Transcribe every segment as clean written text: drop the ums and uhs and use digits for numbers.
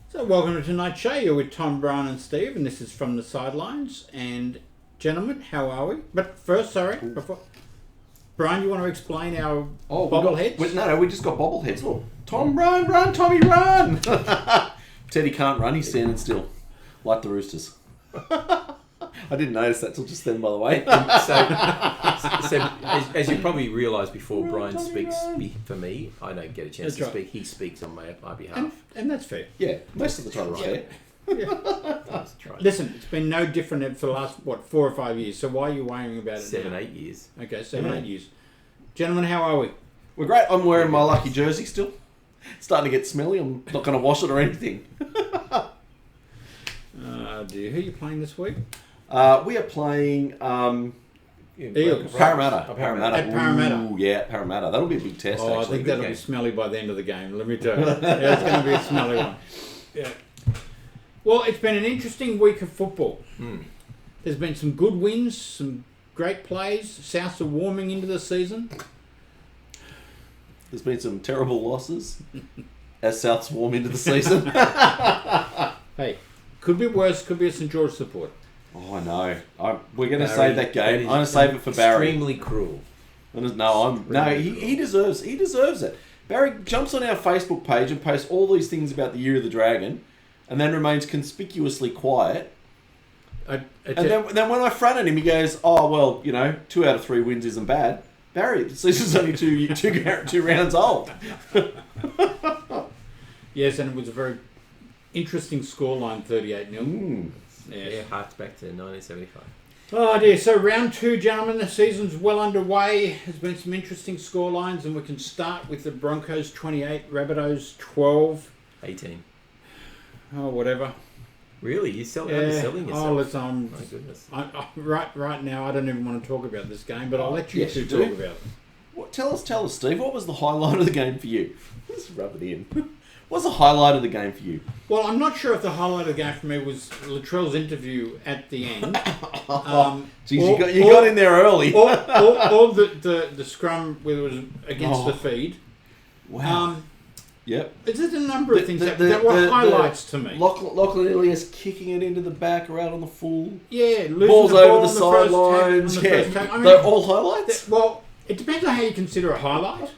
So welcome to tonight's show. You're with Tom, Brian and Steve, and this is from the Sidelines. And gentlemen, how are we? But first, before... Brian, you want to explain our bobbleheads? We just got bobbleheads. Look, Tom, run, Tommy, run! Teddy can't run, he's standing still. Like the Roosters. I didn't notice that till just then, by the way. So as you probably realised before, Brian speaks for me. I don't get a chance to speak. He speaks on my behalf. And that's fair. Yeah, most of the time it's fair. Yeah. Listen, it's been no different for the last, 4 or 5 years. So why are you worrying about it 7, now? 8 years. Okay, 7, 8 years. Gentlemen, how are we? We're great. I'm wearing my lucky jersey still. It's starting to get smelly. I'm not going to wash it or anything. Dear. Who are you playing this week? We are playing Eagles. Parramatta. At Parramatta. Ooh, yeah, Parramatta. That'll be a big test, actually. I think that'll be smelly by the end of the game, let me tell you. Yeah, it's going to be a smelly one. Yeah. Well, it's been an interesting week of football. There's been some good wins, some great plays. Souths are warming into the season. There's been some terrible losses as Souths warm into the season. Hey, could be worse. Could be a St George support. Oh, I know. We're going to save that game. I'm going to save it for Barry. Extremely cruel. He deserves it. Barry jumps on our Facebook page and posts all these things about the Year of the Dragon, and then remains conspicuously quiet. And then when I front at him, he goes, "Oh well, 2 out of 3 wins isn't bad." Barry, the season's only two rounds old. Yes, and it was a very interesting scoreline, 38-0. Yeah, harks back to 1975. Oh dear, so round 2, gentlemen, the season's well underway. There's been some interesting scorelines, and we can start with the Broncos 28, Rabbitohs 12. 18. Oh, whatever. Really? You're underselling yourself? Oh, listen, my goodness. Right now, I don't even want to talk about this game, but I'll let you two talk about it. What, tell us, Steve, what was the highlight of the game for you? Let's rub it in. What's the highlight of the game for you? Well, I'm not sure if the highlight of the game for me was Latrell's interview at the end. Geez, you got in there early. or the scrum where it was against the feed. Wow. Yep. There's a number of things that were highlights to me. Lachlan Ilias kicking it into the back or out on the full. Yeah, balls over the sidelines. They're all highlights? Well, it depends on how you consider a highlight.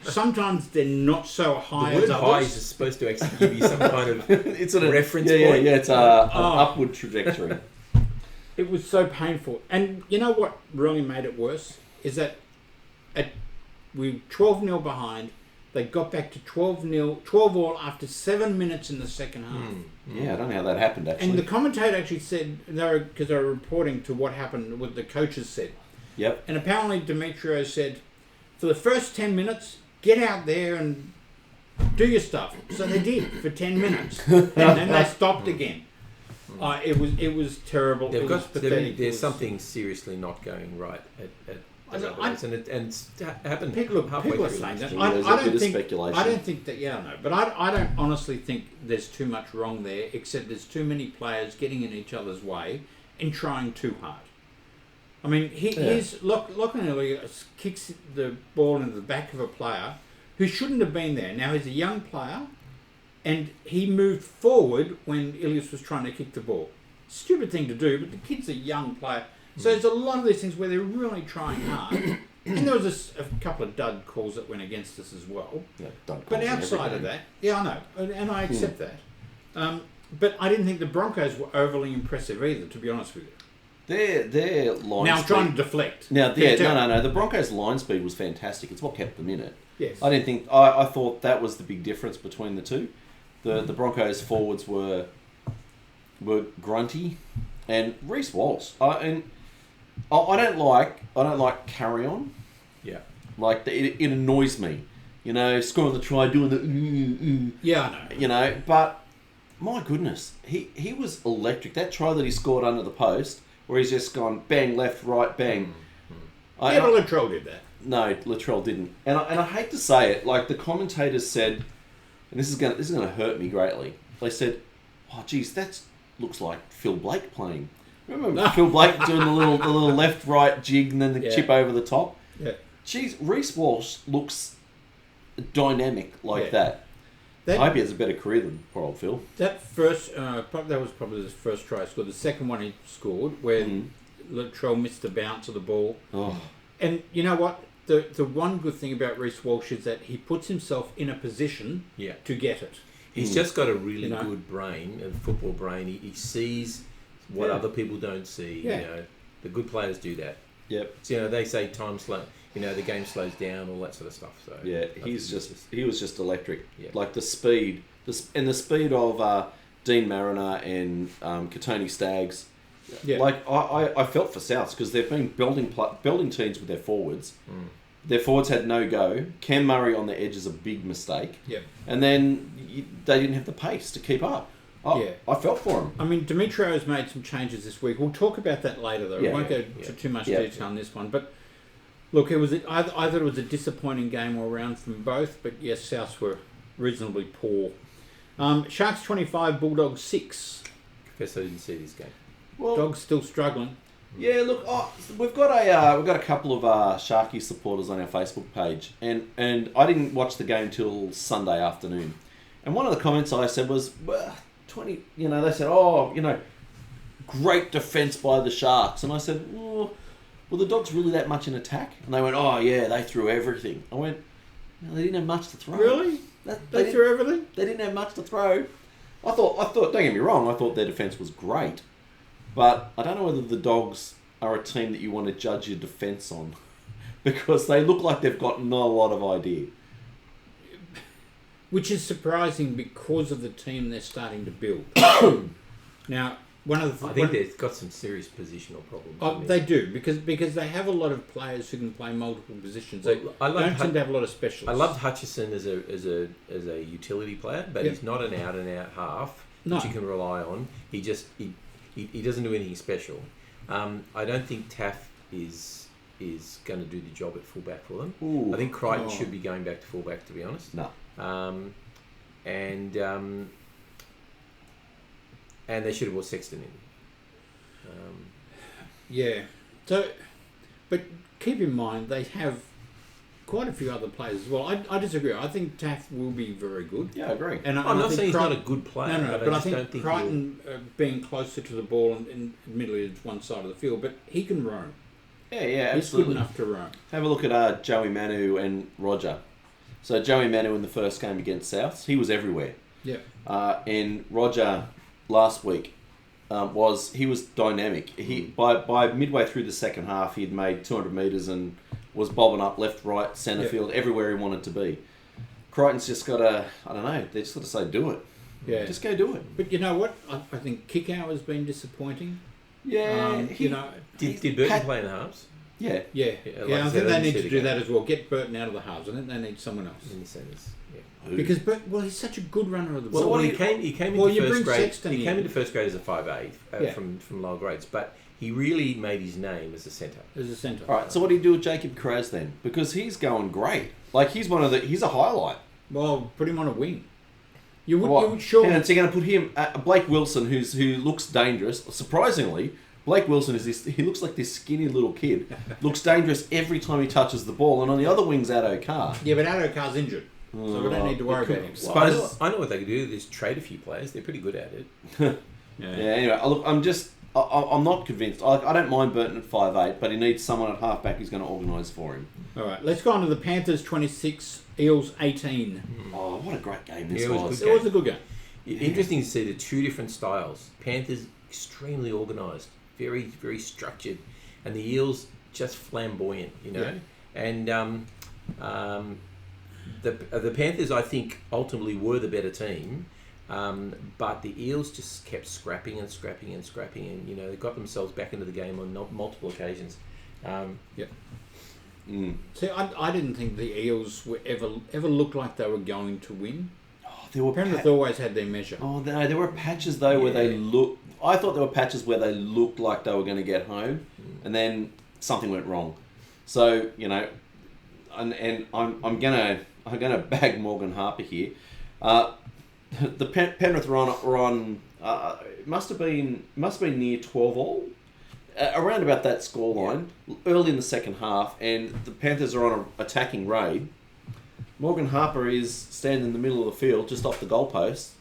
Sometimes they're not so high as others. The word high is supposed to actually give you some kind of it's a reference point. point. Yeah, it's an upward trajectory. It was so painful. And you know what really made it worse? Is that we were 12-0 behind. They got back to 12-all after 7 minutes in the second half. Yeah, I don't know how that happened, actually. And the commentator actually said, because they were reporting to what happened, what the coaches said. Yep. And apparently Demetrio said, for the first 10 minutes, get out there and do your stuff. So they did for 10 minutes. And then they stopped again. It was terrible. There's something seriously not going right at and it's happened. People are saying that. I don't think that. Yeah, I know, but I don't honestly think there's too much wrong there. Except there's too many players getting in each other's way and trying too hard. I mean, Lachlan kicks the ball into the back of a player who shouldn't have been there. Now he's a young player, and he moved forward when Ilias was trying to kick the ball. Stupid thing to do, but the kid's a young player. So there's a lot of these things where they're really trying hard. And there was a couple of dud calls that went against us as well. Yeah, but outside of that, I know, and I accept that. But I didn't think the Broncos were overly impressive either, to be honest with you. Their line now speed... I'm trying to deflect. No. The Broncos' line speed was fantastic. It's what kept them in it. Yes. I thought that was the big difference between the two. The Broncos forwards were grunty, and Reece Walsh. I don't like carry on. Yeah. Like it annoys me. Scoring the try, doing the Yeah, I know. But my goodness, he was electric. That try that he scored under the post, where he's just gone bang left, right, bang. But Latrell did that. No, Latrell didn't. And I hate to say it, like the commentators said, and this is gonna hurt me greatly. They said, "Oh, geez, that looks like Phil Blake playing." Remember Phil Blake doing the little left right jig and then the chip over the top? Yeah. Geez, Reece Walsh looks dynamic like that. I hope he has a better career than poor old Phil. That first, that was probably his first try he scored. The second one he scored, where Latrell missed the bounce of the ball. Oh. And you know what? The one good thing about Reece Walsh is that he puts himself in a position to get it. He's just got a really good brain, a football brain. He sees what other people don't see. Yeah. You know, the good players do that. Yep. So, you know, they say time slow. You know, the game slows down, all that sort of stuff. So yeah, he was just electric. Yeah. Like the speed, the speed of Dean Mariner and Katoni Staggs. Yeah. Like I felt for Souths because they've been building teams with their forwards. Their forwards had no go. Cam Murray on the edge is a big mistake. Yeah. And then they didn't have the pace to keep up. I felt for him. I mean, Dimitrio's made some changes this week. We'll talk about that later, though. We won't go to too much detail on this one. But look, I thought it was a disappointing game all round from both. But yes, Souths were reasonably poor. Sharks 25, Bulldogs 6. Professor didn't see this game. Well, Dogs still struggling. Yeah, look, we've got a couple of Sharky supporters on our Facebook page, and I didn't watch the game till Sunday afternoon, and one of the comments I said was, well, 20, they said, great defence by the Sharks, and I said, well, were the Dogs really that much in attack? And they went, oh yeah, they threw everything. I went, no, they didn't have much to throw. Really? They threw everything? They didn't have much to throw. I thought, don't get me wrong, I thought their defence was great. But I don't know whether the Dogs are a team that you want to judge your defence on because they look like they've got not a lot of idea. Which is surprising because of the team they're starting to build. Now, I think they've got some serious positional problems. They do because they have a lot of players who can play multiple positions. They don't tend to have a lot of specialists. I loved Hutchison as a utility player, but he's not an out and out half that you can rely on. He doesn't do anything special. I don't think Taff is going to do the job at fullback for them. Ooh. I think Crichton should be going back to fullback, to be honest. No. And they should have brought Sexton in. Yeah. So, but keep in mind they have quite a few other players as well. I disagree. I think Taff will be very good. Yeah, I agree. And I'm not saying he's not a good player. No, but I think Crichton being closer to the ball, and admittedly it's one side of the field, but he can roam. Yeah, he's absolutely. good enough to roam. Have a look at Joey Manu and Roger. So Joey Manu in the first game against Souths, he was everywhere. Yeah. And Roger last week he was dynamic. He by midway through the second half, he'd made 200 metres and was bobbing up left, right, centre field, everywhere he wanted to be. Crichton's just got to, they just got to say, do it. Yeah. Just go do it. But you know what? I think Kickout has been disappointing. Yeah. Did Burton play in the halves? Yeah. Yeah, I think they need to do that as well. Get Burton out of the halves. I think they need someone else. In the centres. Yeah. Because he's such a good runner of the ball. Well, he came into first grade. He came into first grade as a 5'8" from lower grades, but he really made his name as a centre. All right. So what do you do with Jacob Kraz then? Because he's going great. Like he's a highlight. Well, put him on a wing. You would sure. And so you're going to put him, Blake Wilson, who looks dangerous. Surprisingly, Blake Wilson he looks like this skinny little kid. Looks dangerous every time he touches the ball. And on the other wing's Addo Carr. Yeah, but Addo Carr's injured. So we don't need to worry about him. Well, I know what they could do is trade a few players. They're pretty good at it. Anyway, look, I'm not convinced. I don't mind Burton at 5'8", but he needs someone at halfback who's going to organise for him. All right, let's go on to the Panthers 26, Eels 18. Oh, what a great game this was. It was a good game. Interesting to see the two different styles. Panthers extremely organised, very, very structured, and the Eels just flamboyant, And the Panthers, I think, ultimately were the better team. But the Eels just kept scrapping, and they got themselves back into the game on multiple occasions. See, I didn't think the Eels were ever looked like they were going to win. Penrith always had their measure. Oh no, there were patches though where they looked. I thought there were patches where they looked like they were going to get home, and then something went wrong. So and I'm gonna bag Morgan Harper here. The Penrith were on it must have been near 12 all, around about that scoreline, early in the second half, and the Panthers are on an attacking raid. Morgan Harper is standing in the middle of the field, just off the goalpost,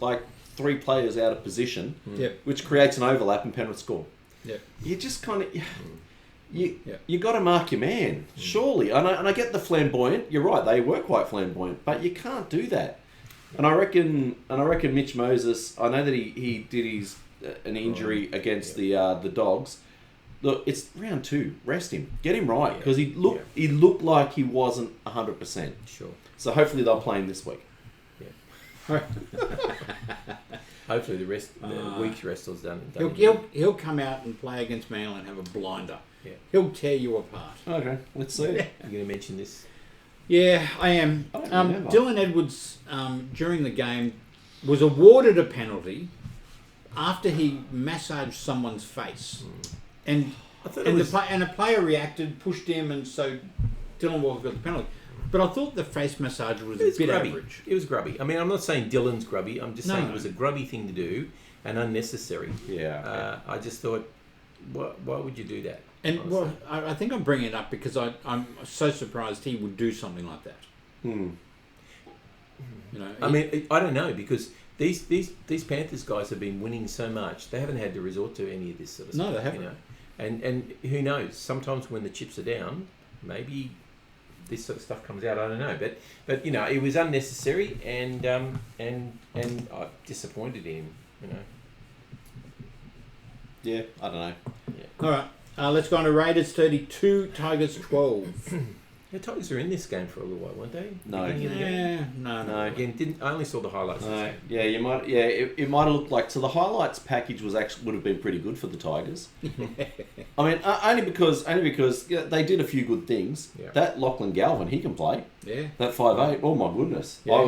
like 3 players out of position, which creates an overlap and Penrith score. Yep. You just kind of... You got to mark your man, surely. And I get the flamboyant. You're right, they were quite flamboyant, but you can't do that. And I reckon Mitch Moses. I know that he did an injury against the Dogs. Look, it's round 2. Rest him, get him right, because he looked like he wasn't 100%. Sure. So hopefully they'll play him this week. Yeah. Hopefully the week's rest is done. He'll come out and play against Manly and have a blinder. Yeah. He'll tear you apart. Okay, let's see. You're going to mention this? Yeah, I am. Dylan Edwards, during the game, was awarded a penalty after he massaged someone's face. And a player reacted, pushed him, and so Dylan Walker got the penalty. But I thought the face massage was a bit grubby. average. It was grubby. I mean, I'm not saying Dylan's grubby. I'm just saying it was a grubby thing to do and unnecessary. Yeah. I just thought, why would you do that? And I think I'm bringing it up because I'm so surprised he would do something like that. You know, I mean, I don't know, because these Panthers guys have been winning so much, they haven't had to resort to any of this sort of stuff. No, they haven't. You know? And who knows? Sometimes when the chips are down, maybe this sort of stuff comes out. I don't know, but you know, it was unnecessary, and I'm disappointed in him. You know. Yeah, I don't know. Yeah. All right. Let's go on to Raiders 32, Tigers 12. The Tigers are in this game for a little while, weren't they? No. No. Again, I only saw the highlights. No. Yeah, you might. Yeah, it might have looked like. So the highlights package would have been pretty good for the Tigers. I mean, only because they did a few good things. Yeah. That Lachlan Galvin, he can play. Yeah. That 5'8", oh my goodness, Yeah. I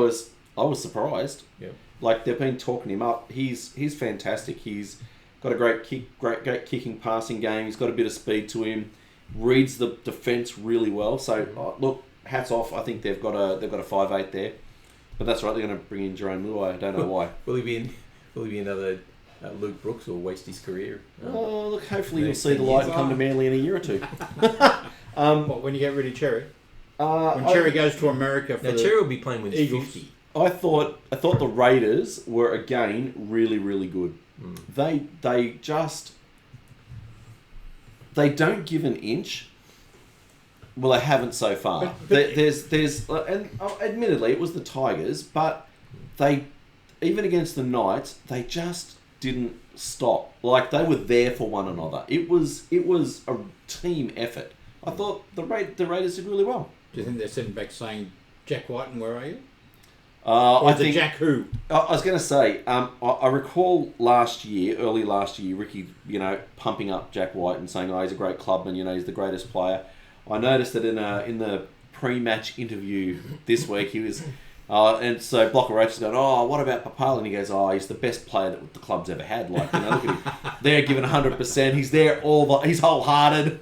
was surprised. Yeah. Like they've been talking him up. He's fantastic. He's got a great kicking, passing game. He's got a bit of speed to him. Reads the defence really well. So look, hats off. I think they've got a 5'8" there. But that's right. They're going to bring in Jerome Luai. I don't know why. Will he be another Luke Brooks, or waste his career? Look. Hopefully you'll see the light and come to Manly in a year or two. When you get rid of Cherry? When Cherry goes to America for Cherry will be playing when he's Eagles. 50. I thought the Raiders were again really, really good. They don't give an inch. Well, they haven't so far. There's and admittedly it was the Tigers, but they, even against the Knights, they just didn't stop. Like they were there for one another. It was a team effort. I thought the Raiders did really well. Do you think they're sitting back saying, "Jack Whiten, where are you?" I think Jack who? I was going to say, I recall early last year, Ricky, pumping up Jack White and saying, "Oh, he's a great clubman. He's the greatest player." I noticed that in the pre-match interview this week, he was, and so Blocker Roach is going, "Oh, what about Papal?" And he goes, "Oh, he's the best player that the club's ever had. Like, look at him. They're giving 100%. He's there he's wholehearted."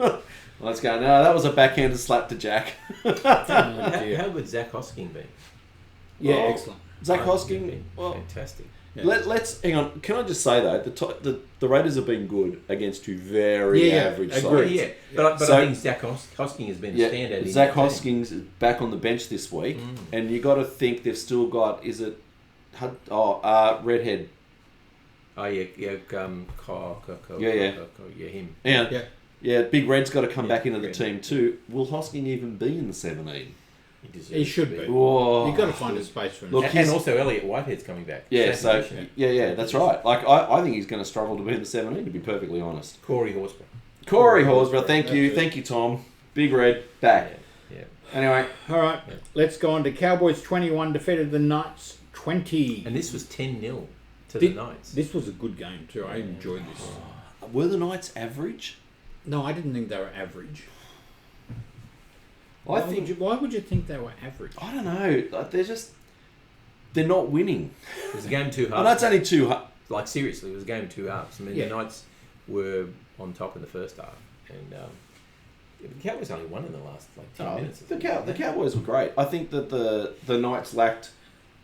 Let's go. No, that was a backhanded slap to Jack. How would Zach Hosking be? Yeah, excellent. Zach Hosking, fantastic. Yeah. Let's hang on. Can I just say though, the Raiders have been good against two very average sides. Yeah, but I think Zach Hosking has been a standout. Zach Hoskins is back on the bench this week, and you got to think they've still got Redhead. Oh yeah, him. Yeah. Big Red's got to come back into the team too. Will Hosking even be in the 17? He should be. Whoa. You've got to find a space for him. Look, and also Elliot Whitehead's coming back. Yeah, that's right. Like I think he's going to struggle to be in the 17, to be perfectly honest. Corey Horsburgh, thank you, Tom. Big Red back. Yeah. Anyway, all right. Yeah. Let's go on to Cowboys 21 defeated the Knights 20. And this was 10-0 to the Knights. This was a good game too. I enjoyed this. Were the Knights average? No, I didn't think they were average. Why would you think they were average? I don't know. They're not winning. It was a game 2 halves. And that's only 2 halves. Like seriously, it was a game 2 halves. I mean, the Knights were on top in the first half, and the Cowboys only won in the last 10 minutes. The Cowboys were great. I think that the Knights lacked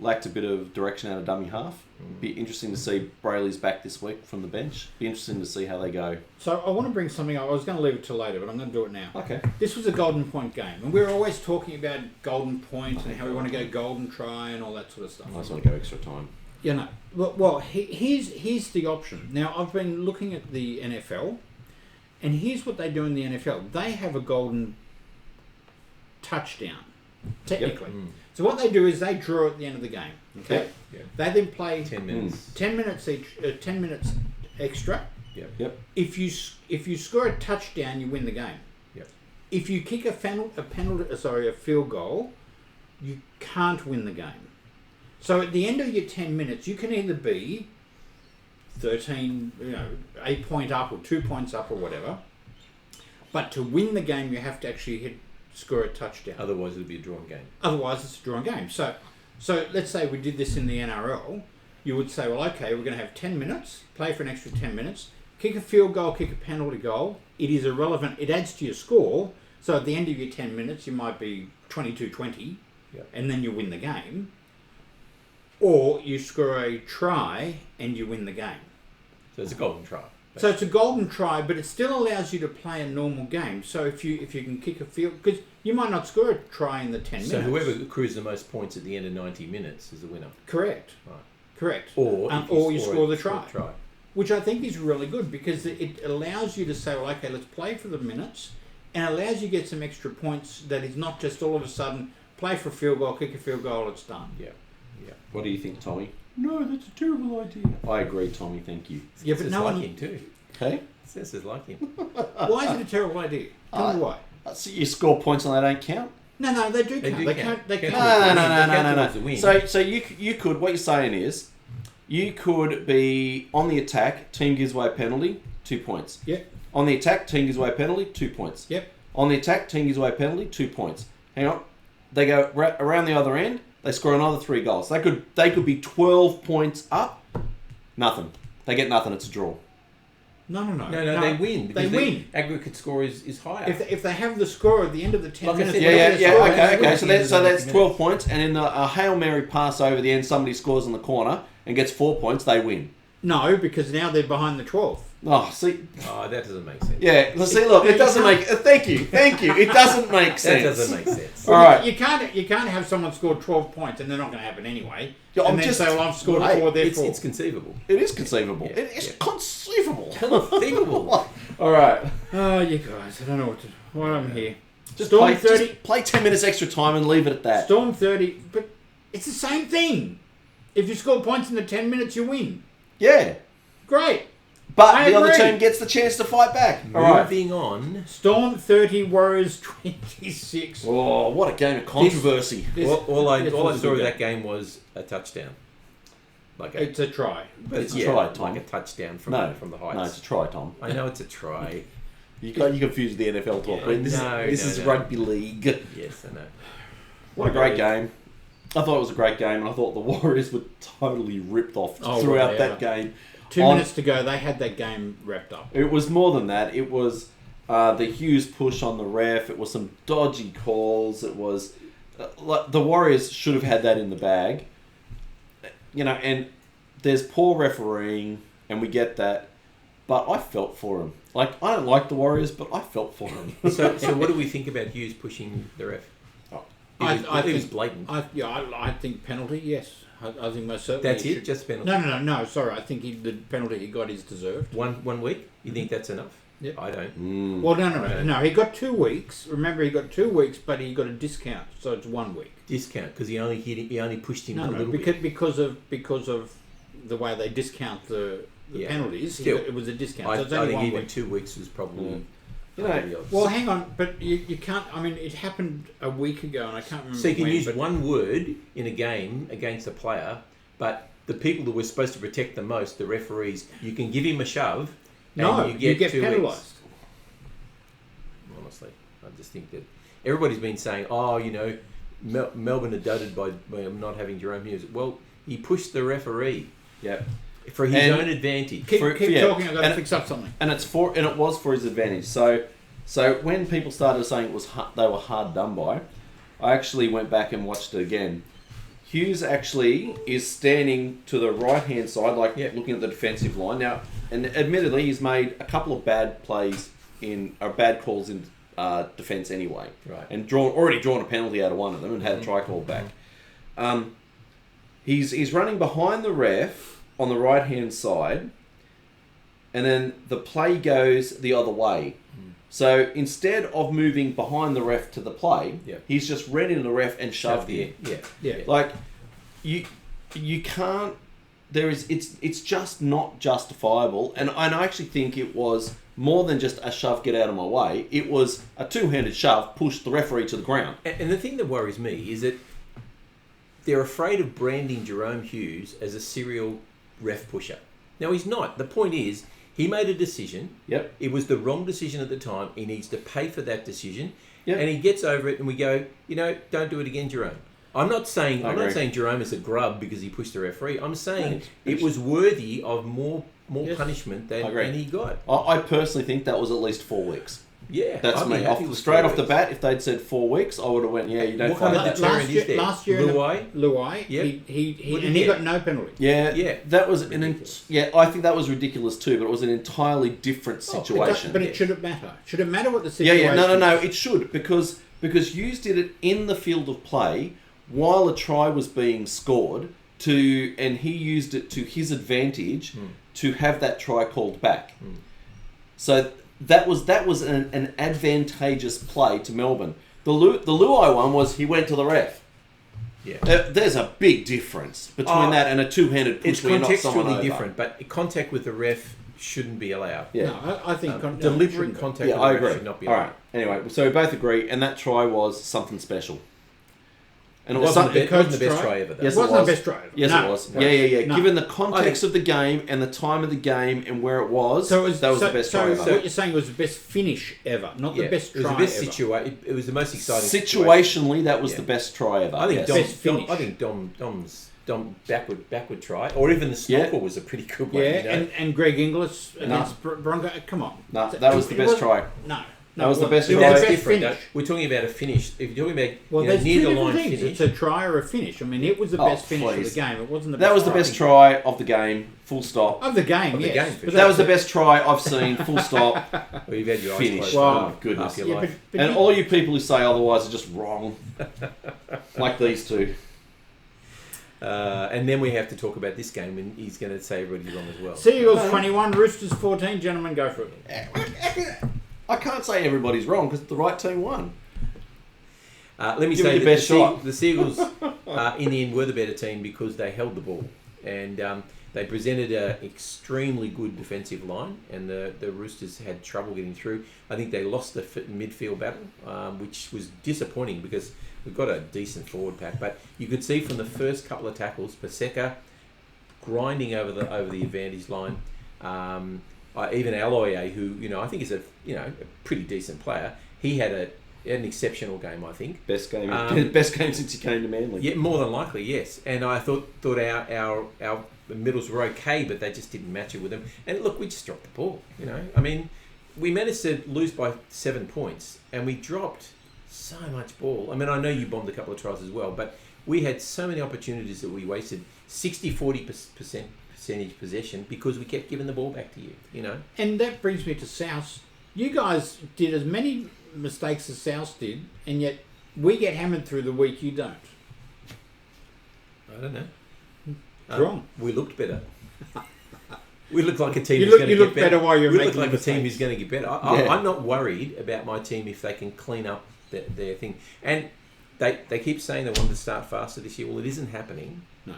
lacked a bit of direction out of dummy half. Be interesting to see Brayley's back this week from the bench. Be interesting to see how they go. So I want to bring something up. I was going to leave it till later, but I'm going to do it now. Okay. This was a Golden Point game, and we're always talking about Golden Point and how we want to go Golden Try and all that sort of stuff. I just want to go extra time. You know, well, here's the option. Now, I've been looking at the NFL, and here's what they do in the NFL. They have a golden touchdown, technically. Yep. So what they do is they draw at the end of the game. Okay. Yep. They then play 10 minutes. 10 minutes each. 10 minutes extra. Yep. If you score a touchdown, you win the game. Yep. If you kick a field goal, you can't win the game. So at the end of your 10 minutes, you can either be 13, 8 point up or 2 points up or whatever. But to win the game, you have to actually score a touchdown. Otherwise, it'll be a drawn game. Otherwise, it's a drawn game. So let's say we did this in the NRL. You would say, well, okay, we're going to have 10 minutes, play for an extra 10 minutes, kick a field goal, kick a penalty goal. It is irrelevant. It adds to your score. So at the end of your 10 minutes, you might be 22-20, and then you win the game. Or you score a try and you win the game. So it's a golden try. So it's a golden try, but it still allows you to play a normal game. So if you can kick a field, because you might not score a try in the 10 minutes. So whoever accrues the most points at the end of 90 minutes is the winner. Correct. Right. Correct. Or you score the try. Which I think is really good because it allows you to say, well, okay, let's play for the minutes, and allows you to get some extra points that is not just all of a sudden play for a field goal, kick a field goal, it's done. Yeah. What do you think, Tommy? No, that's a terrible idea. I agree, Tommy. Thank you. Yeah, but no one like him too. Okay. Sisters like him. Why is it a terrible idea? Tell me why. So you score points and they don't count? No, they do count. They count. No. So you could. What you're saying is, you could be on the attack. Team gives away a penalty, 2 points. Yep. On the attack, team gives away a penalty, 2 points. Yep. On the attack, team gives away a penalty, 2 points. Hang on. They go around the other end. They score another 3 goals. They could be 12 points up. Nothing. They get nothing. It's a draw. No. They win. They win. The aggregate score is higher. If they have the score at the end of the 10 minutes. Okay. So that's 12 points. And in a Hail Mary pass over the end, somebody scores in the corner and gets 4 points. They win. No, because now they're behind the 12th. Oh, see. Oh, that doesn't make sense. Yeah, see, look, it doesn't make. Thank you. It doesn't make sense. That doesn't make sense. All right, you can't have someone score 12 points and they're not going to happen anyway. Yeah, and then say, well, I've scored 4, therefore. It's conceivable. It is conceivable. Yeah, it's conceivable. Conceivable. All right. Oh, you guys, I don't know why I'm here. Just Storm 30. Just play 10 minutes extra time and leave it at that. Storm 30, but it's the same thing. If you score points in the 10 minutes, you win. Yeah. Great. But the other team gets the chance to fight back. Moving on. Storm 30, Warriors 26. Oh, what a game of controversy. All I saw of that game was a touchdown. It's a try. But it's a try, Tom. Like a touchdown from the heights. No, it's a try, Tom. I know it's a try. You confused the NFL talk. This is rugby league. Yes, I know. What a great game. I thought it was a great game, and I thought the Warriors were totally ripped off throughout that game. 2 minutes to go, they had that game wrapped up. It was more than that. It was the Hughes push on the ref. It was some dodgy calls. It was the Warriors should have had that in the bag. And there's poor refereeing, and we get that. But I felt for him. I don't like the Warriors, but I felt for him. So what do we think about Hughes pushing the ref? It was blatant. I think penalty, yes. I think most certainly. That's it? Just penalty? No. Sorry, I think the penalty he got is deserved. One week? You think that's enough? Yep. I don't. Well, no. He got 2 weeks. Remember, he got 2 weeks, but he got a discount, so it's 1 week. Discount because he only pushed him a little bit. Because of the way they discount the penalties. It was a discount. So it's only I think 1 even week. 2 weeks was probably. Well, hang on, but you can't. I mean, it happened a week ago, and I can't remember. So you can use one word in a game against a player, but the people that were supposed to protect the most, the referees, you can give him a shove. And you get 2 penalised. weeks. Honestly, I just think that everybody's been saying, Melbourne are dudded by not having Jerome Hughes. Well, he pushed the referee. Yeah. For his own advantage. Keep talking. I've got to fix up something. And it was for his advantage. So when people started saying they were hard done by, I actually went back and watched it again. Hughes actually is standing to the right-hand side, looking at the defensive line. Now, and admittedly, he's made a couple of bad calls in defence anyway. Right. And already drawn a penalty out of one of them and had a try called back. He's running behind the ref on the right-hand side, and then the play goes the other way. So instead of moving behind the ref to the play, he's just ran into the ref and shoved it. Yeah. Like you can't. It's just not justifiable, and I actually think it was more than just a shove, get out of my way. It was a two-handed shove, pushed the referee to the ground. And the thing that worries me is that they're afraid of branding Jerome Hughes as a serial ref pusher. Now he's not. The point is, he made a decision. Yep. It was the wrong decision at the time. He needs to pay for that decision. Yep. And he gets over it, and we go, don't do it again, Jerome. I'm not saying Jerome is a grub because he pushed the referee. I'm saying it was worthy of more punishment than he got. I personally think that was at least 4 weeks. Yeah, that's me. Straight off the bat, if they'd said 4 weeks, I would have went, you don't find that. Last year, Luai, he got no penalty. Yeah. That was I think that was ridiculous too, but it was an entirely different situation. But it shouldn't matter. Should it matter what the situation? No. It should because Hughes did it in the field of play while a try was being scored and he used it to his advantage to have that try called back. So that was an advantageous play to Melbourne. The Luai one was he went to the ref. Yeah, there's a big difference between that and a two-handed push. It's contextually different, but contact with the ref shouldn't be allowed. Yeah, no, I think deliberate contact with the ref should not be allowed. All right. Anyway, so we both agree, and that try was something special. And it wasn't the best try ever, though. Yes, it wasn't the best try ever. Yes, it was. Yeah. No. Given the context of the game and the time of the game and where it was, that was the best try ever. So what you're saying was the best finish ever, not the best try ever. It was the best situation. It was the most exciting situationally, that was the best try ever. I think Dom's backward try, or even the snorkel was a pretty good one. Yeah, and Greg Inglis against Bronco. Come on. No, that was the best try. No. That was the best try. That's different. We're talking about a finish. If you're talking about near the line finish, it's a try or a finish. I mean, it was the best finish of the game. It wasn't the best. That was the best try of the game. Full stop. Of the game, yes. But that was the best try I've seen. Full stop. Well, you've had your eyes finish. Closed Well, goodness. And all you people who say otherwise are just wrong. Like these two. And then we have to talk about this game, and he's going to say everybody's wrong as well. Seagulls 21, Roosters 14. Gentlemen, go for it. I can't say everybody's wrong because the right team won. Let me say that the Seagulls, in the end, were the better team because they held the ball. And they presented an extremely good defensive line, and the Roosters had trouble getting through. I think they lost the midfield battle, which was disappointing because we've got a decent forward pack. But you could see from the first couple of tackles, Paseka grinding over the advantage line. Even Aloye, who I think is a pretty decent player, he had an exceptional game. I think best game since he came to Manly. Yeah, more than likely, yes. And I thought our middles were okay, but they just didn't match it with them. And look, we just dropped the ball. I mean, we managed to lose by 7 points, and we dropped so much ball. I mean, I know you bombed a couple of tries as well, but we had so many opportunities that we wasted. 60-40% possession because we kept giving the ball back to you. And that brings me to South. You guys did as many mistakes as South did, and yet we get hammered through the week. You don't. I don't know. It's wrong. We looked better. We look like a team. You look better while you're making. We look like a team who's going to get better. I'm not worried about my team if they can clean up their thing. And they keep saying they want to start faster this year. Well, it isn't happening. No.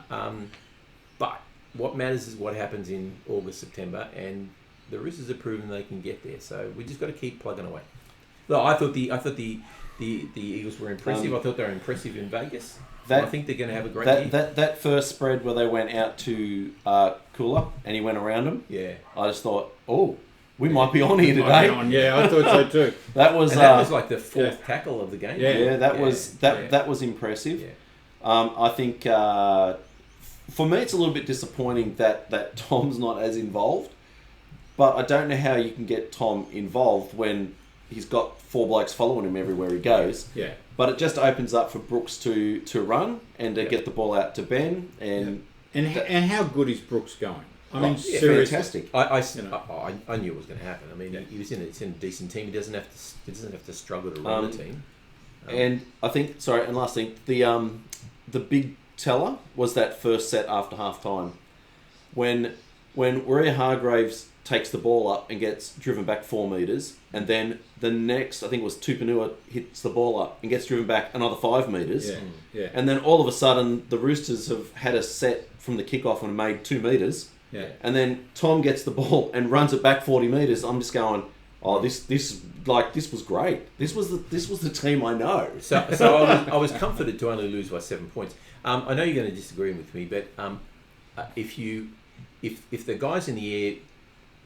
But what matters is what happens in August, September, and the Roosters have proven they can get there. So we just got to keep plugging away. Look, I thought the Eagles were impressive. I thought they were impressive in Vegas. I think they're going to have a great year. That first spread where they went out to Kula and he went around them. Yeah. I just thought, we might be on here today. Yeah, I thought so too. That was like the fourth tackle of the game. Yeah, that was impressive. Yeah. I think for me it's a little bit disappointing that Tom's not as involved, but I don't know how you can get Tom involved when he's got 4 blokes following him everywhere he goes. Yeah. But it just opens up for Brooks to run and to get the ball out to Ben. And how good is Brooks going? I mean, seriously. Fantastic. I knew it was going to happen. I mean, he's in a decent team. He doesn't have to struggle to run the team. And I think, and last thing, the big teller was that first set after half time. When Warrior Hargraves takes the ball up and gets driven back 4 metres, and then the next, I think it was Tupanua, hits the ball up and gets driven back another 5 metres. Yeah. And then all of a sudden, the Roosters have had a set from the kickoff and made 2 metres. Yeah. And then Tom gets the ball and runs it back 40 metres. I'm just going, this was great. This was the team I know. So I was comforted to only lose by 7 points. I know you're going to disagree with me, but if the guy's in the air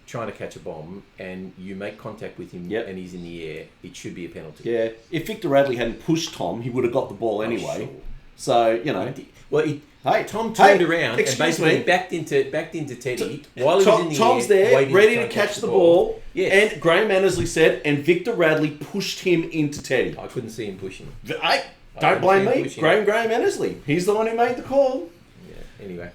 trying to catch a bomb and you make contact with him and he's in the air, it should be a penalty. Yeah. If Victor Radley hadn't pushed Tom, he would have got the ball anyway. Sure. So Well, Tom turned around and basically backed into Teddy while he was in the Tom's air. there, ready to catch the ball. Yes. And Graham Annesley said, and Victor Radley pushed him into Teddy. I couldn't see him pushing. Don't blame me. Graham Annesley. He's the one who made the call. Yeah. Anyway.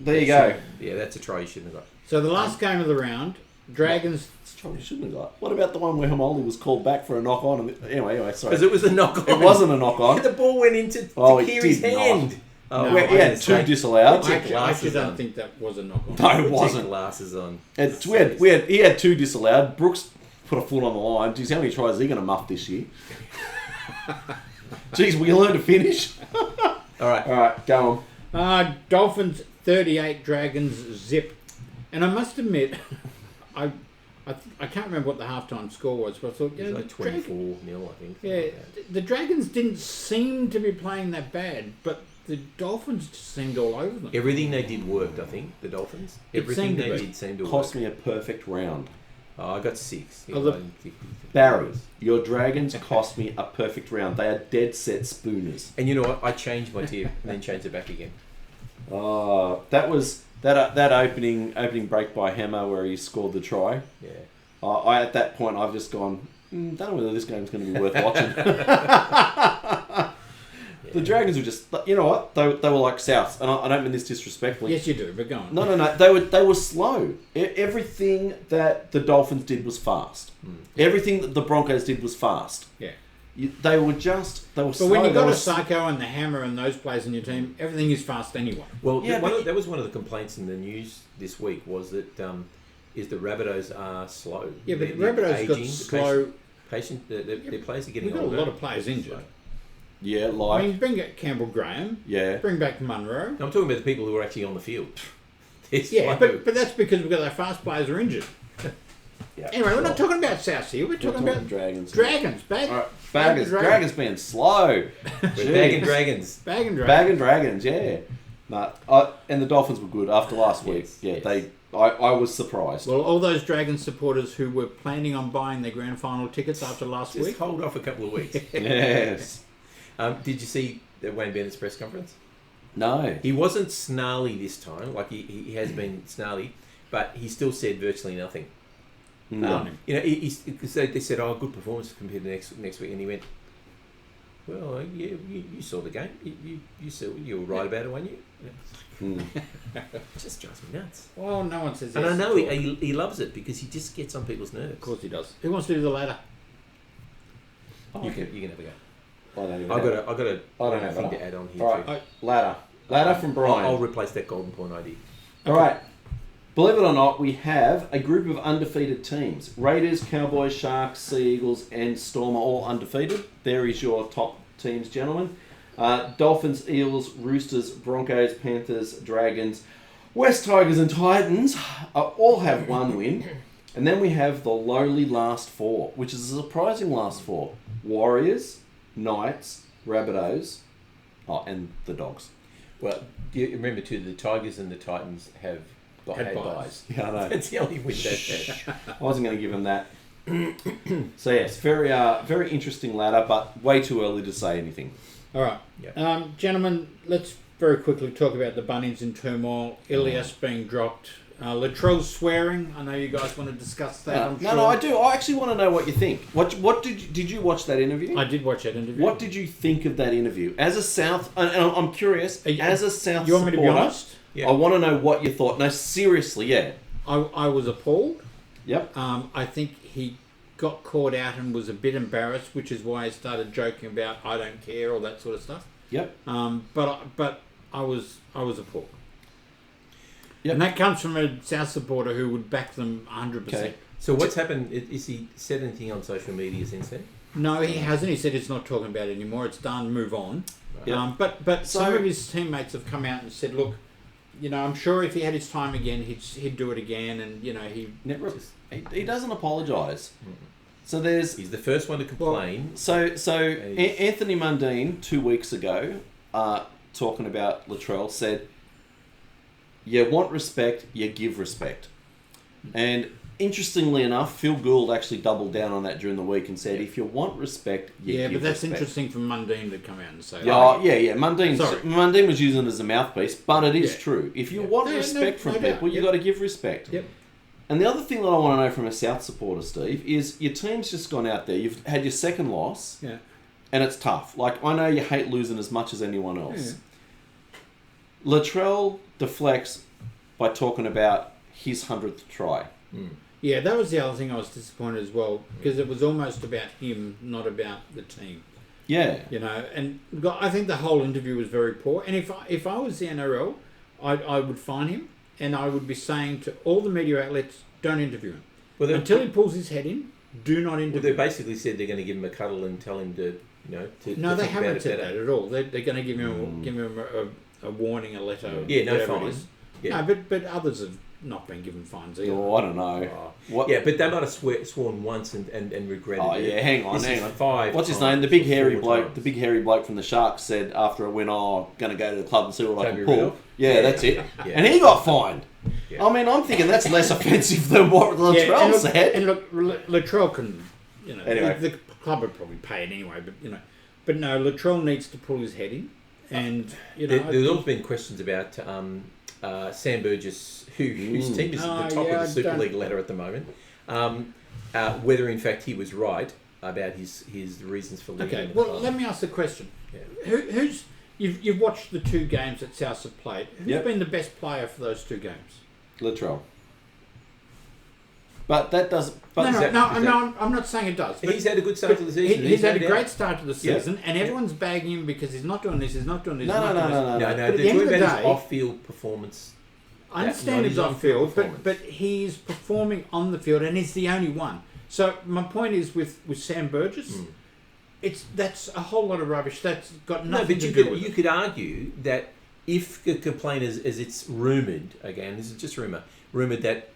There you go. Yeah, that's a try you shouldn't have got. So the last game of the round, Dragons... You shouldn't have got. What about the one where Hamoli was called back for a knock on? Anyway, sorry. Because it was a knock on. It wasn't a knock on. The ball went into Kiri's hand. No, he had 2 disallowed. I actually don't think that was a knock on. No, it wasn't. Glasses on. He had 2 disallowed. Brooks put a foot on the line. Geez, how many tries is he going to muff this year? Geez, we learn to finish. All right, go on. Dolphins 38, Dragons zip. And I must admit, I can't remember what the halftime score was, but I thought, it was like 24-0, I think. Yeah, the Dragons didn't seem to be playing that bad, but the Dolphins just seemed all over them. Everything they did worked, I think, the Dolphins. Everything they did seemed to work. Cost me a perfect round. Oh, I got 6. Barry, your Dragons cost me a perfect round. They are dead set spooners. And you know what? I changed my tip and then changed it back again. That was that opening break by Hammer where he scored the try. Yeah. I at that point I've just gone, don't know whether this game's going to be worth watching. The Dragons were just, you know what? They were like Souths, and I don't mean this disrespectfully. Yes, you do, but go on. No. They were slow. Everything that the Dolphins did was fast. Everything that the Broncos did was fast. Yeah. They were slow. But when you've got a Psycho and the Hammer and those players in your team, everything is fast anyway. Well, that was one of the complaints in the news this week, was that the Rabbitohs are slow. Yeah, but the Rabbitohs got slow. Their players are getting older. We've got a lot of players injured. Slow. Yeah, like... I mean, bring back Campbell Graham. Yeah. Bring back Munro. I'm talking about the people who are actually on the field. But that's because we've got our fast players are injured. Anyway, we're not talking about South here. We're talking about Dragons. Dragons. Dragons being slow. Bagging Dragons. Bagging Dragons, yeah. And the Dolphins were good after last week. Yes. I was surprised. Well, all those Dragons supporters who were planning on buying their grand final tickets after last week... Just hold off a couple of weeks. Yes. Did you see Wayne Bennett's press conference? No. He wasn't snarly this time, like he has been snarly, but he still said virtually nothing. No. They said, good performance compared to next week, and he went, well, yeah, you saw the game. You were right about it, weren't you? It just drives me nuts. Well, no one says that. And I know he loves it because he just gets on people's nerves. Of course he does. Who wants to do the ladder? You can have a go. I don't got a thing to add on here. All right, ladder from Brian. I'll replace that golden point idea. All right. Believe it or not, we have a group of undefeated teams. Raiders, Cowboys, Sharks, Sea Eagles, and Storm are all undefeated. There is your top teams, gentlemen. Dolphins, Eels, Roosters, Broncos, Panthers, Dragons, West Tigers, and Titans all have 1 win. And then we have the lowly last 4, which is a surprising last 4. Warriors, Knights, Rabbitohs, and the Dogs. Well, do you remember too, the Tigers and the Titans have had buys. Yeah, I know. That's the only win they've had. I wasn't going to give them that. So yes, very interesting ladder, but way too early to say anything. All right, gentlemen, let's very quickly talk about the Bunnies in turmoil. Ilias being dropped. Latrell's swearing. I know you guys want to discuss that. No, I do. I actually want to know what you think. What did you watch that interview? I did watch that interview. What did you think of that interview? As a South, and I'm curious. As a South you want me to be honest? Yeah. I want to know what you thought. No, seriously, yeah. I was appalled. Yep. I think he got caught out and was a bit embarrassed, which is why he started joking about "I don't care" all that sort of stuff. Yep. But I was appalled. Yep. And that comes from a South supporter who would back them 100%. Okay. So what's happened? Is he said anything on social media since then? No, he hasn't. He said he's not talking about it anymore. It's done. Move on. Yep. But some of his teammates have come out and said, look, I'm sure if he had his time again, he'd do it again. And he doesn't apologise. So he's the first one to complain. Well, so Anthony Mundine 2 weeks ago, talking about Latrell, said, "You want respect, you give respect." And interestingly enough, Phil Gould actually doubled down on that during the week and said, "If you want respect, you give respect." Yeah, but that's interesting for Mundine to come out and say that. Yeah. Mundine was using it as a mouthpiece, but it is true. If you want respect from people, you've got to give respect. Yep. And the other thing that I want to know from a South supporter, Steve, is your team's just gone out there. You've had your second loss, and it's tough. Like, I know you hate losing as much as anyone else. Yeah. Latrell deflects by talking about his 100th try. Yeah, that was the other thing I was disappointed as well, because it was almost about him, not about the team. Yeah. And I think the whole interview was very poor. And if I was the NRL, I would fine him, and I would be saying to all the media outlets, don't interview him. Until he pulls his head in, do not interview him. They basically said they're going to give him a cuddle and tell him to, No, they haven't said that at all. They're going to give him a warning, a letter. Yeah, no fines. Yeah. No, but others have not been given fines either. Oh, I don't know. Yeah, but they might have sworn once and regretted it. Oh, yeah, hang on. What's his name? The big hairy bloke from the Sharks said after a win, going to go to the club and see what I can pull. Yeah, that's it. Yeah. And he got fined. Yeah. I mean, I'm thinking that's less offensive than what Latrell said. And look, Latrell can, anyway. The club would probably pay it anyway, but no, Latrell needs to pull his head in. And, there's also been questions about Sam Burgess, whose team is at the top of the Super League ladder at the moment, whether in fact he was right about his reasons for leaving. Okay, well, let me ask the question. Yeah. You've watched the 2 games that South have played. Who's been the best player for those 2 games? Latrell. But that doesn't... No, I'm not saying it does. He's had a good start to the season. He's had a great start to the season, and everyone's bagging him because he's not doing this, he's not doing this. No. But at the end of the day, his off-field performance. I understand his off-field, but he's performing on the field, and he's the only one. So my point is with Sam Burgess, that's a whole lot of rubbish. That's got nothing to do with it. You could argue that if the complaint is, as it's rumoured, again, this is just rumoured that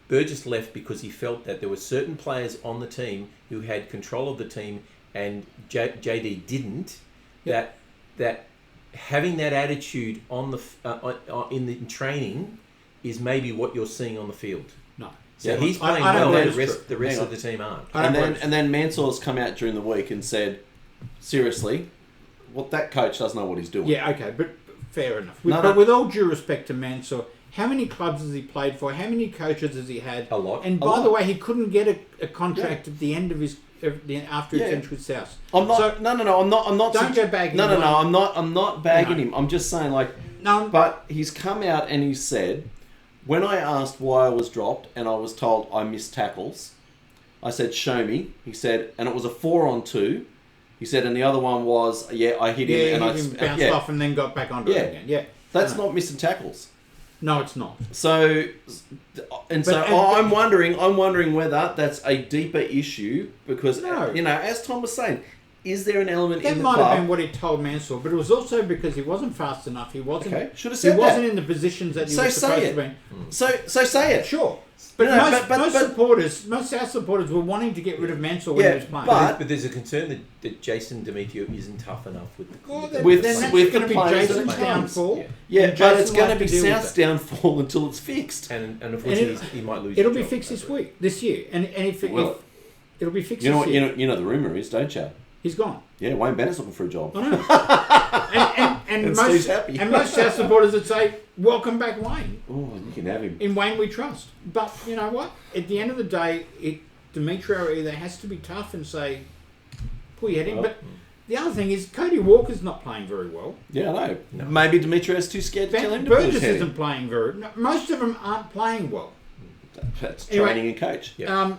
Burgess left because he felt that there were certain players on the team who had control of the team and JD didn't. Yep. That having that attitude on in training is maybe what you're seeing on the field. No. So he's playing well, and the rest of the team aren't. And then Mansour's come out during the week and said, seriously, that coach doesn't know what he's doing. Yeah, okay, but fair enough. But with all due respect to Mansour, how many clubs has he played for? How many coaches has he had? A lot. And by the way, he couldn't get a contract at the end of his after he finished with South. I'm not. I'm not. Don't go bagging. No. I'm not bagging him. I'm just saying, But he's come out and he said, when I asked why I was dropped and I was told I missed tackles, I said, show me. He said, and it was a 4-on-2. He said, and the other one was, I hit him and I bounced off and then got back onto it again. Yeah. That's not missing tackles. No, it's not. So I'm wondering whether that's a deeper issue because as Tom was saying, is there an element in the club? That might have been what he told Mansour, but it was also because he wasn't fast enough. He wasn't. Okay. Should have said he wasn't in the positions that he was supposed to be. So say it. Sure. But most South supporters were wanting to get rid of Mansour when he was playing. But there's a concern that Jason Demetrio isn't tough enough with the with going to be Jason's downfall. Yeah, but it's going to be South's downfall until it's fixed. And unfortunately, he might lose. It'll be fixed this year, and if it'll be fixed. You know the rumor is, don't you? He's gone. Yeah, Wayne Bennett's looking for a job. I know. and Steve's happy. And most South supporters would say, welcome back, Wayne. Oh, you can have him. In Wayne we trust. But you know what? At the end of the day, Demetrio either has to be tough and say, pull your head in. But the other thing is, Cody Walker's not playing very well. Yeah, I know. No. Maybe Demetrio's too scared to tell him to Burgess pull his head isn't playing very... No, most of them aren't playing well. That's training and coach. Yeah.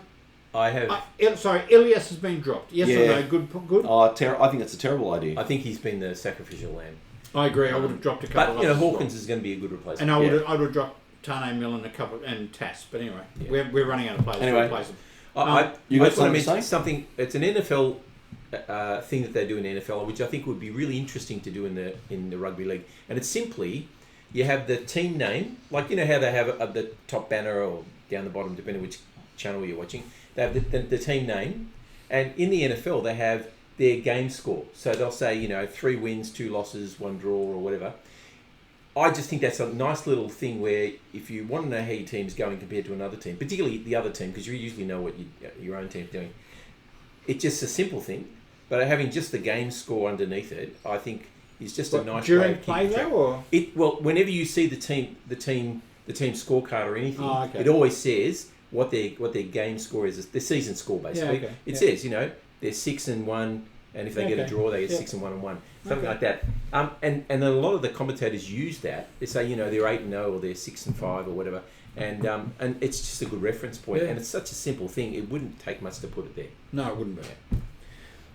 I have... Ilias has been dropped. Yes or no? Good? Oh, I think it's a terrible idea. I think he's been the sacrificial lamb. I agree. I would have dropped a couple of Hawkins is going to be a good replacement. And I would have dropped Tane Millen and Tass. But anyway, we're running out of players to replace them. You got something to say? Something... It's an NFL... thing that they do in the NFL, which I think would be really interesting to do in the rugby league, and it's simply you have the team name, like you know how they have at the top banner or down the bottom, depending on which channel you're watching. They have the team name, and in the NFL they have their game score. So they'll say 3 wins, 2 losses, 1 draw, or whatever. I just think that's a nice little thing where if you want to know how your team's going compared to another team, particularly the other team, because you usually know what your own team's doing. It's just a simple thing. But having just the game score underneath it, I think is just a nice way during play though, or whenever you see the team scorecard or anything, it always says what their game score is, the season score basically. It says they're 6-1, and if they get a draw, they get 6-1, something like that. And a lot of the commentators use that. They say they're 8-0 or they're 6-5 or whatever, and it's just a good reference point. And it's such a simple thing; it wouldn't take much to put it there. No, it wouldn't be.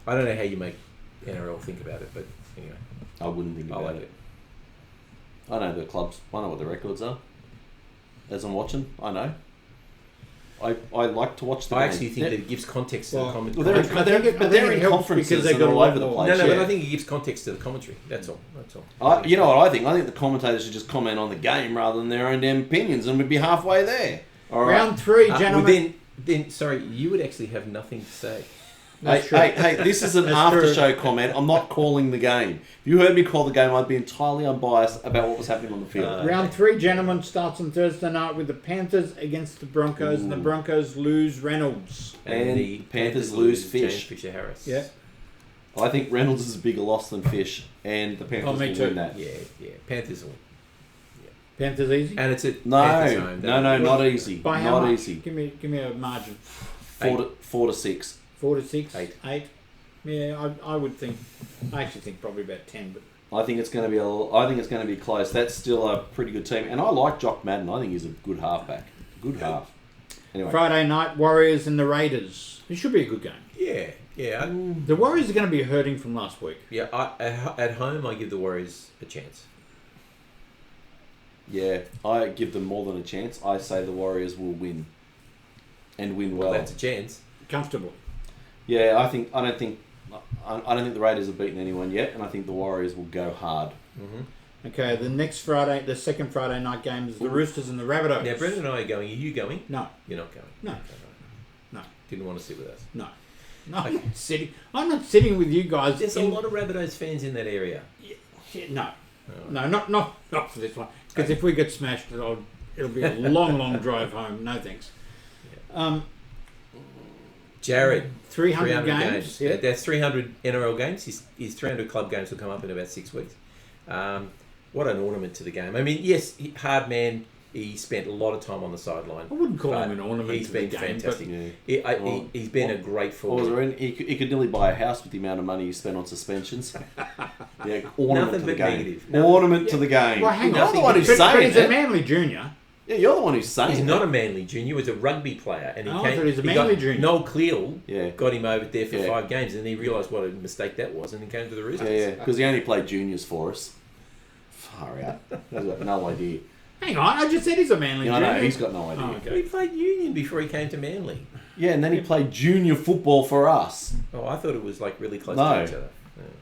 I don't know how you make NRL think about it, but anyway. I wouldn't think about it. I know the clubs. I know what the records are. As I'm watching, I know. I like to watch the game. I actually think that it gives context to the commentary. But they're in conferences because they're all over the place. No, but I think it gives context to the commentary. That's all. You know what I think? I think the commentators should just comment on the game rather than their own damn opinions, and we'd be halfway there. All right. Round 3, gentlemen. Then, sorry, you would actually have nothing to say. Hey, this is an after-show comment. I'm not calling the game. If you heard me call the game, I'd be entirely unbiased about what was happening on the field. Round 3, gentlemen, starts on Thursday night with the Panthers against the Broncos, and the Broncos lose Reynolds. And the Panthers lose Fish. Fisher-Harris. Yeah. I think Reynolds is a bigger loss than Fish, and the Panthers will win that. Yeah. Panthers will. Yeah. Panthers easy? And it's at Panthers home. No, not easy. By how much? Easy. Give me a margin. 4 to 6. 4 to 6, 8. Yeah, I would think. I actually think probably about 10, but I think it's going to be close. That's still a pretty good team, and I like Jock Madden. I think he's a good halfback. Good half. Anyway. Friday night, Warriors and the Raiders. It should be a good game. Yeah. The Warriors are going to be hurting from last week. Yeah, at home I give the Warriors a chance. Yeah, I give them more than a chance. I say the Warriors will win, and win well. That's a chance. Comfortably. Yeah, I don't think the Raiders have beaten anyone yet, and I think the Warriors will go hard. Mm-hmm. Okay, the second Friday night game is the Roosters and the Rabbitohs. Now, Brendan and I are going. Are you going? No. You're not going? No. Didn't want to sit with us? No. Okay. I'm not sitting with you guys. There's a lot of Rabbitohs fans in that area. No. No, not for this one. Because if we get smashed, it'll be a long drive home. No thanks. Yeah. Jared, 300 games. Yeah. That's 300 NRL games. His 300 club games will come up in about 6 weeks. What an ornament to the game. I mean, yes, hard man. He spent a lot of time on the sideline. I wouldn't call him an ornament to the game. He's been fantastic. He's been a great forward. He could nearly buy a house with the amount of money he spent on suspensions. Yeah, ornament to the game. Negative. Ornament to the game. Well, hang on. You're the one who's saying it. He's a Manly junior. Yeah, you're the one who's saying He's it. not a Manly junior. He was a rugby player. And I thought he was a Manly junior. Noel Cleal got him over there for 5 games, and he realised what a mistake that was, and he came to the Roosters. Yeah, because he only played juniors for us. Far out. He's got no idea. Hang on, I just said he's a Manly junior. No, he's got no idea. Oh, okay. He played union before he came to Manly. Yeah, and then he played junior football for us. Oh, I thought it was like really close to each other.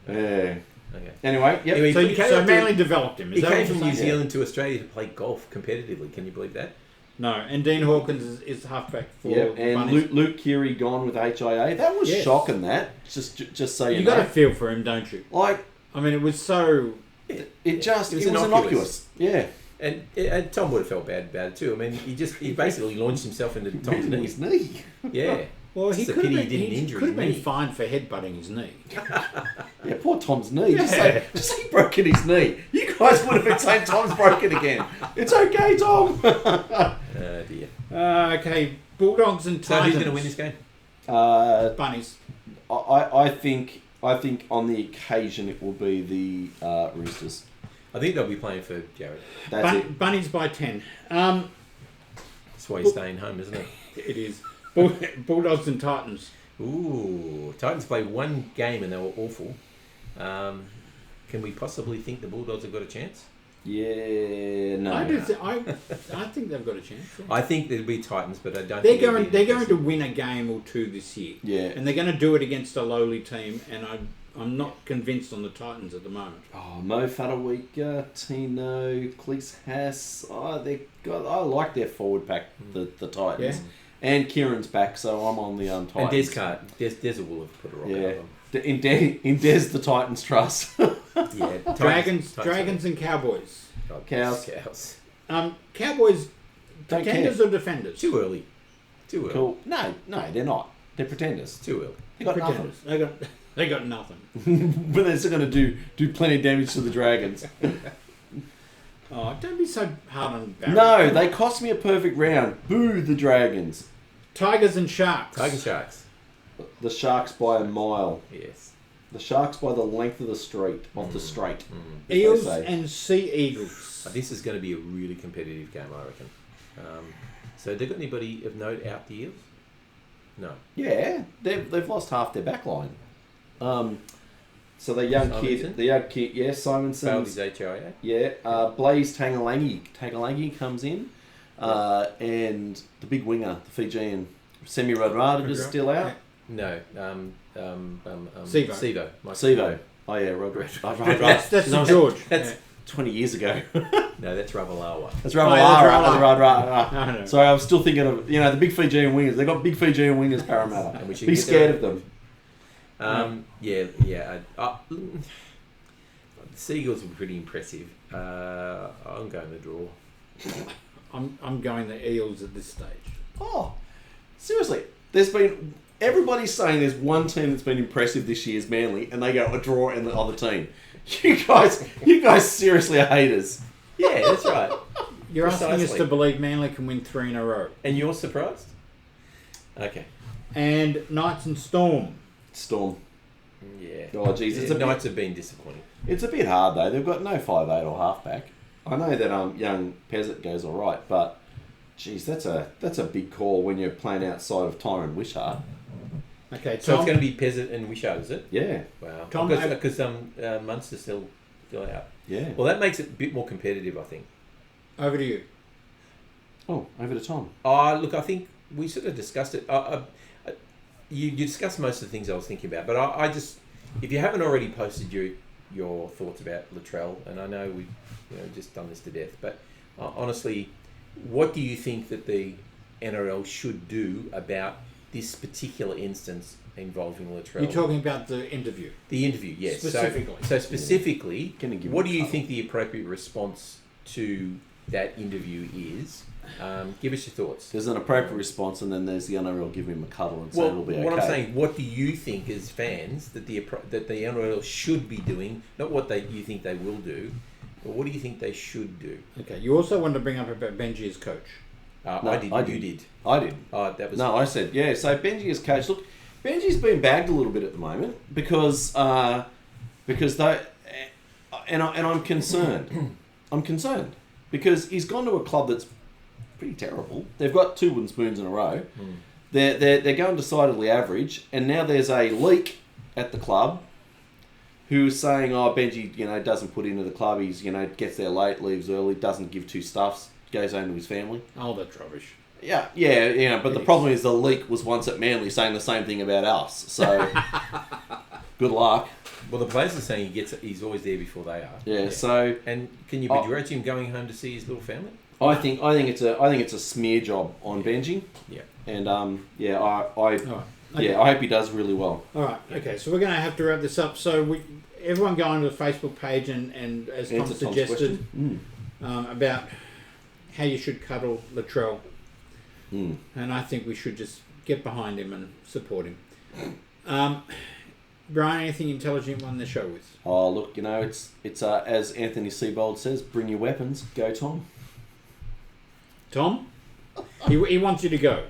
Yeah. Okay. Anyway, yep. So Manly developed him. He came from New Zealand to Australia to play golf competitively. Can you believe that? No, and Dean Hawkins is halfback for and Luke Keary gone with HIA. That was shocking. That just so you know. got a feel for him, don't you? Like, I mean, it was so. It was innocuous. Yeah. And Tom would have felt bad about it too. I mean, he basically launched himself into Tom's knee. Yeah. Well, he could have been knee. fined for headbutting his knee. Yeah, poor Tom's knee. Just say he broke his knee. You guys would have been saying Tom's broken again. It's okay, Tom. Oh dear. Okay, Bulldogs and Titans. So who's going to win this game? Bunnies. I think on the occasion it will be the Roosters. I think they'll be playing for Jared. That's it. Bunnies by 10. That's why he's staying home, isn't it? It is. Bulldogs and Titans. Ooh, Titans played one game and they were awful. Can we possibly think the Bulldogs have got a chance? Yeah, no. I think they've got a chance. Yeah. I think there'll be Titans, but I don't. They're going to win a game or two this year. Yeah, and they're going to do it against a lowly team. And I'm not convinced on the Titans at the moment. Oh, Mo Fadawika, Tino, Cleese Haas. I like their forward pack, the Titans. Yeah. And Kieran's back, so I'm on the Titans. And Des will have put a rock out of them. In Des the Titans trust. Yeah, Dragons and Cowboys. Cows. Cowboys, Don't pretenders care. or defenders? Too early. Cool. No, they're not. They're pretenders. Too early. They got Pretenders. They got nothing. nothing. But they're still going to do plenty of damage to the Dragons. Oh, don't be so hard on Barry. No, they cost me a perfect round. Boo the Dragons. Tigers and Sharks. Tiger Sharks. The Sharks by a mile. Yes. The Sharks by the length of the straight. The straight. Eels and Sea Eagles. This is going to be a really competitive game, I reckon. So, have they got anybody of note out the Eels? No. Yeah, they've lost half their back line. So the young kid, yeah, Simonson. Failed his HIA. Yeah, Blaze Tangalangi comes in, and the big winger, the Fijian, Semi Radradra is still out. No, Sevo. Sevo. Oh yeah, Radradra. That's George. That's 20 years ago. No, that's Ravalawa. That's Ravalawa. Radradra. No. Sorry, I was still thinking of the big Fijian wingers. They've got big Fijian wingers, Parramatta. And we should be scared of them. The Seagulls were pretty impressive. I'm going the draw. I'm going the Eels at this stage. Oh, seriously. Everybody's saying there's one team that's been impressive this year is Manly, and they go a draw in the other team. You guys seriously are haters. Yeah, that's right. You're asking us to believe Manly can win 3 in a row. And you're surprised? Okay. And Knights and Storm. Storm. Yeah. Oh, jeez. Knights have been disappointing. It's a bit hard, though. They've got no 5'8" or halfback. I know that young Peasant goes all right, but, geez, that's a big call when you're playing outside of Tyron Wishart. Okay, so it's going to be Peasant and Wishart, is it? Yeah. Wow. Tom, because Munster's still out. Yeah. Well, that makes it a bit more competitive, I think. Over to you. Oh, over to Tom. Look, I think we sort of discussed it. You discussed most of the things I was thinking about, but I just, if you haven't already posted your thoughts about Latrell, and I know we've just done this to death, but honestly, what do you think that the NRL should do about this particular instance involving Latrell? You're talking about the interview? The interview, yes. Specifically. So specifically, yeah. What do you think the appropriate response to that interview is? Give us your thoughts. There's an appropriate response, and then there's the NRL giving him a cuddle and saying it'll be okay. What I'm saying, what do you think as fans that the NRL should be doing? Not what you think they will do, but what do you think they should do? Okay. You also wanted to bring up about Benji as coach. No, I did. You did. I did. That was. No, I said yeah. So Benji as coach. Look, Benji's been bagged a little bit at the moment because they, and I'm concerned. I'm concerned because he's gone to a club that's pretty terrible. They've got 2 wooden spoons in a row. They're going decidedly average, and now there's a leak at the club who's saying, "Oh, Benji, doesn't put into the club. He's gets there late, leaves early, doesn't give 2 stuffs, goes home to his family." Oh, that's rubbish. Yeah. But the problem is the leak was once at Manly saying the same thing about us. So good luck. Well, the players are saying he's always there before they are. Yeah. So and can you begrudge him going home to see his little family? I think it's a smear job on Benji. Yeah. And I hope he does really well. All right. Okay. So we're going to have to wrap this up. So everyone go onto the Facebook page and as Tom suggested about how you should cuddle Latrell. And I think we should just get behind him and support him. Brian, anything intelligent on the show with? Oh, look, it's as Anthony Seibold says, bring your weapons, go Tom. Tom? He wants you to go.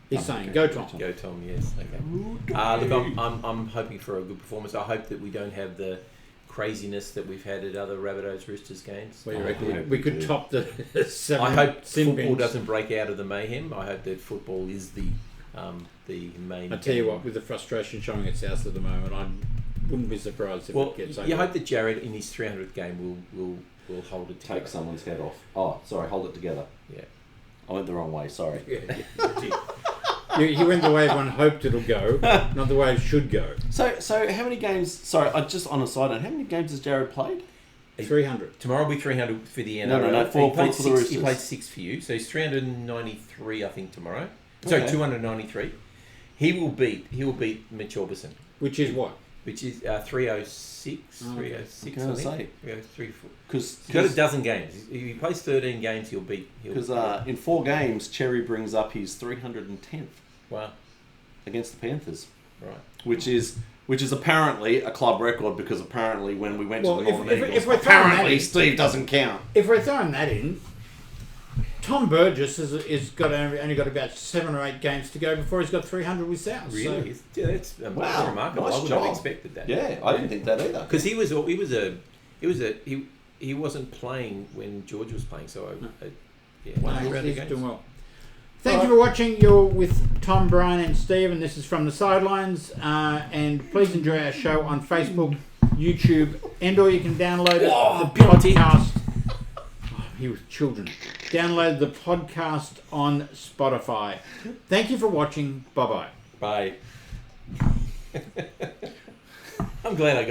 He's saying, go Tom. Go Tom, yes. Okay. Look, I'm hoping for a good performance. I hope that we don't have the craziness that we've had at other Rabbitohs Roosters games. Well, you reckon we could top the 7 I hope football bench. doesn't break out of the mayhem. I hope that football is the main. I tell you what, with the frustration showing its house at the moment, I wouldn't be surprised if it gets over. You hope that Jared in his 300th game will hold it together. Take someone's head off. Oh, sorry, hold it together. Yeah. I went the wrong way, sorry. He went the way everyone hoped it'll go, not the way it should go. So how many games... Sorry, just on a side note, how many games has Jared played? 300. Tomorrow will be 300 for the NRL. No, for the Roosters. He played 6 for you, so he's 393, I think, tomorrow. Sorry, 293. He will beat Mitch Orbison. Which is what? Which is 306, 306, I think. 303, because he's got a dozen games. If he plays 13 games, he'll beat. Because in 4 games, Cherry brings up his 310th. Wow. Against the Panthers. Right. Which is apparently a club record, because apparently when we went to the Northern Eagles, if we're apparently Steve doesn't count. If we're throwing that in, Tom Burgess is only got about 7 or 8 games to go before he's got 300 with South. Really? So. Yeah, that's remarkable. Nice I would job. not have expected that. Yeah, I didn't think that either. Because he wasn't playing when George was playing, so He's doing well. Thank you for watching. You're with Tom, Brian and Steve, and this is From the Sidelines. And please enjoy our show on Facebook, YouTube, and/or you can download the podcast. He was children. Download the podcast on Spotify. Thank you for watching. Bye-bye. Bye. I'm glad I got